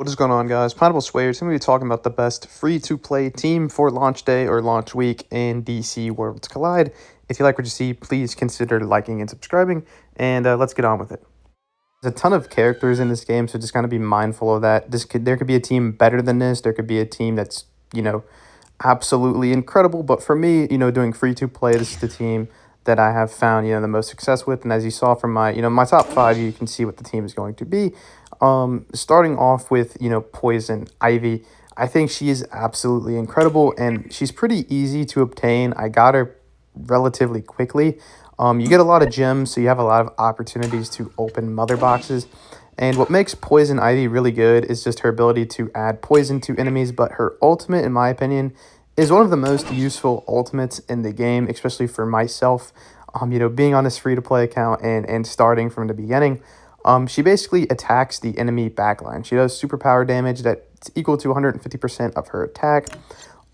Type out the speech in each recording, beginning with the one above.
What is going on, guys? Pineapple Swayers. I'm going to be talking about the best free-to-play team for launch day or launch week in DC Worlds Collide. If you like what you see, please consider liking and subscribing, and let's get on with it. There's a ton of characters in this game, so just kind of be mindful of that. There could be a team better than this. There could be a team that's, absolutely incredible. But for me, doing free-to-play, this is the team that I have found, the most success with. And as you saw from my, my top 5, you can see what the team is going to be. Starting off with, Poison Ivy. I think she is absolutely incredible, and she's pretty easy to obtain. I got her relatively quickly. You get a lot of gems, so you have a lot of opportunities to open mother boxes. And what makes Poison Ivy really good is just her ability to add poison to enemies, but her ultimate, in my opinion, is one of the most useful ultimates in the game, especially for myself. Being on this free-to-play account and starting from the beginning, she basically attacks the enemy backline. She does superpower damage that's equal to 150% of her attack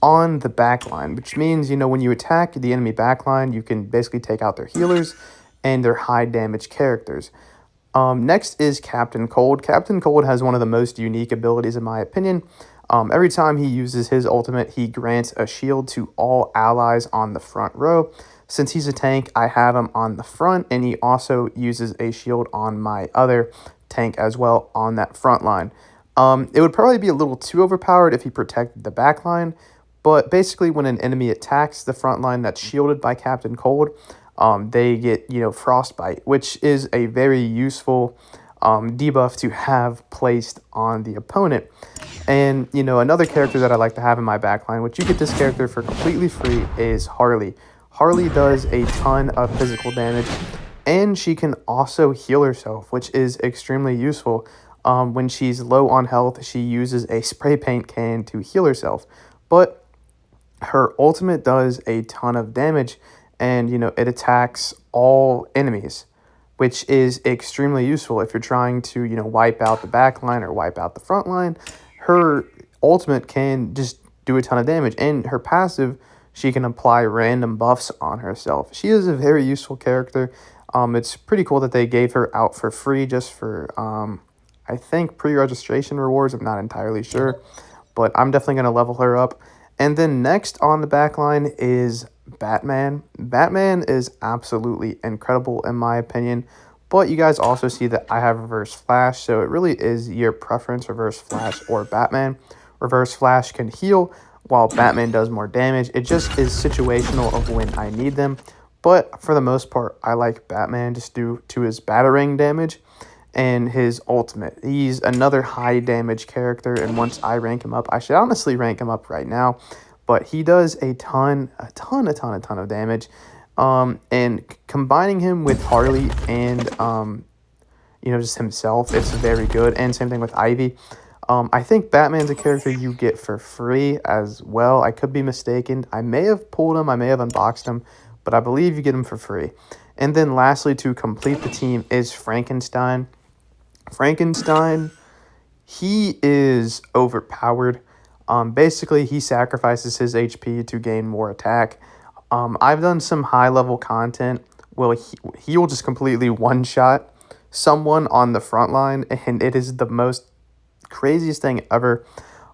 on the backline, which means, when you attack the enemy backline, you can basically take out their healers and their high damage characters. Next is Captain Cold. Captain Cold has one of the most unique abilities, in my opinion. Every time he uses his ultimate, he grants a shield to all allies on the front row. Since he's a tank, I have him on the front, and he also uses a shield on my other tank as well on that front line. It would probably be a little too overpowered if he protected the back line, but basically when an enemy attacks the front line that's shielded by Captain Cold, they get, Frostbite, which is a very useful debuff to have placed on the opponent. And, another character that I like to have in my backline, which you get this character for completely free, is Harley. Harley does a ton of physical damage, and she can also heal herself, which is extremely useful. When she's low on health, she uses a spray paint can to heal herself. But her ultimate does a ton of damage, and, it attacks all enemies, which is extremely useful if you're trying to, wipe out the back line or wipe out the front line. Her ultimate can just do a ton of damage, and her passive, she can apply random buffs on herself. She is a very useful character. It's pretty cool that they gave her out for free just for, I think, pre-registration rewards. I'm not entirely sure, but I'm definitely going to level her up. And then next on the back line is Batman. Batman is absolutely incredible in my opinion, but you guys also see that I have Reverse Flash, so it really is your preference, Reverse Flash or Batman. Reverse Flash can heal, while Batman does more damage. It just is situational of when I need them, but for the most part, I like Batman just due to his batarang damage and his ultimate. He's another high damage character, and once I rank him up, I should honestly rank him up right now, but he does a ton of damage. And combining him with Harley and, just himself, it's very good. And same thing with Ivy. I think Batman's a character you get for free as well. I could be mistaken. I may have pulled him, I may have unboxed him, but I believe you get him for free. And then lastly, to complete the team is Frankenstein. Frankenstein, he is overpowered. Basically, he sacrifices his HP to gain more attack. I've done some high-level content. Well, he will just completely one-shot someone on the front line, and it is the most craziest thing ever.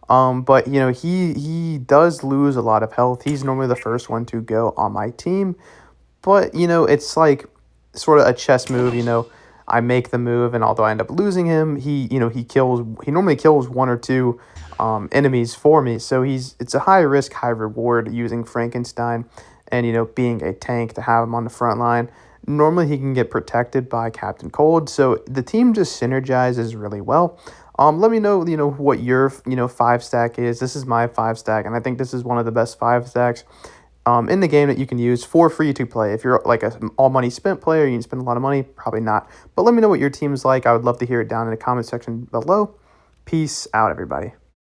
But, he does lose a lot of health. He's normally the first one to go on my team. But, it's like sort of a chess move, I make the move, and although I end up losing him, he normally kills one or two enemies for me. So it's a high risk, high reward using Frankenstein and, being a tank to have him on the front line. Normally he can get protected by Captain Cold, so the team just synergizes really well. Let me know, what your, 5-stack is. This is my 5-stack, and I think this is one of the best 5-stacks in the game that you can use for free to play. If you're like an all money spent player, you can spend a lot of money, probably not. But let me know what your team's like. I would love to hear it down in the comment section below. Peace out, everybody.